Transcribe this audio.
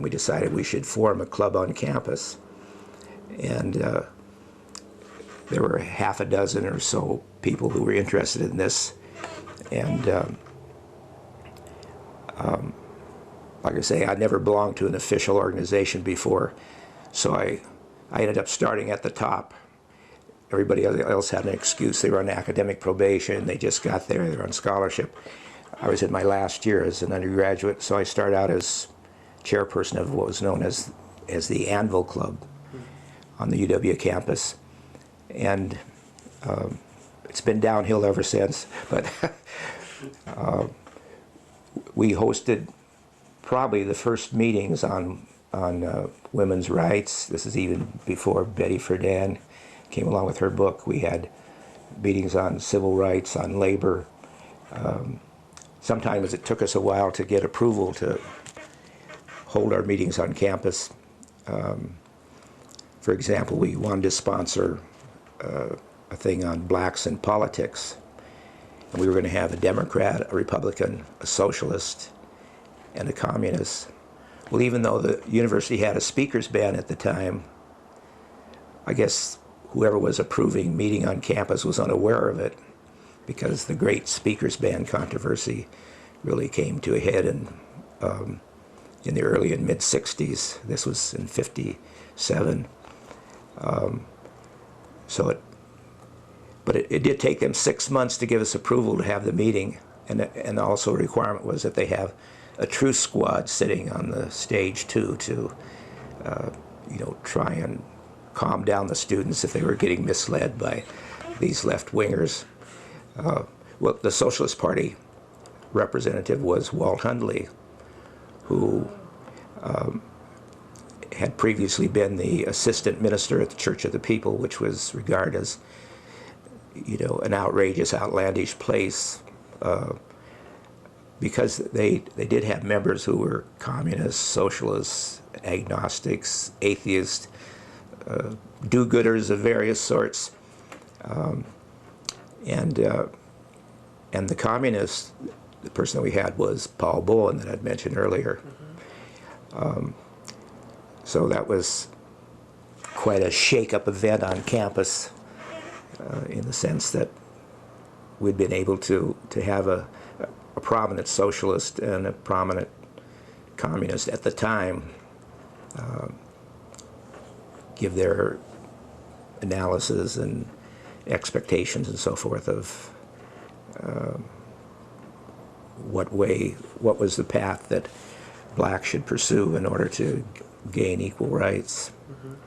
We decided we should form a club on campus, and there were half a dozen or so people who were interested in this, and like I say, I'd never belonged to an official organization before, so I ended up starting at the top. Everybody else had an excuse. They were on academic probation, they just got there, they were on scholarship. I was in my last year as an undergraduate, so I started out as chairperson of what was known as the Anvil Club on the UW campus. And it's been downhill ever since, but we hosted probably the first meetings on women's rights. This is even before Betty Friedan came along with her book. We had meetings on civil rights, on labor. Sometimes it took us a while to get approval to hold our meetings on campus. For example, we wanted to sponsor a thing on blacks in politics. And we were going to have a Democrat, a Republican, a Socialist, and a Communist. Well, even though the university had a speakers ban at the time, I guess whoever was approving meeting on campus was unaware of it, because the great speakers ban controversy really came to a head in the early and mid-60s. This was in '57. But it did take them 6 months to give us approval to have the meeting, and also a requirement was that they have a truth squad sitting on the stage too, to try and calm down the students if they were getting misled by these left-wingers. Well, the Socialist Party representative was Walt Hundley, who had previously been the assistant minister at the Church of the People, which was regarded as, an outrageous, outlandish place, because they did have members who were communists, socialists, agnostics, atheists, do-gooders of various sorts, and the communists. The person that we had was Paul Bowen, that I'd mentioned earlier. So that was quite a shake-up event on campus, in the sense that we'd been able to have a prominent socialist and a prominent communist at the time give their analysis and expectations and so forth of what was the path that blacks should pursue in order to gain equal rights.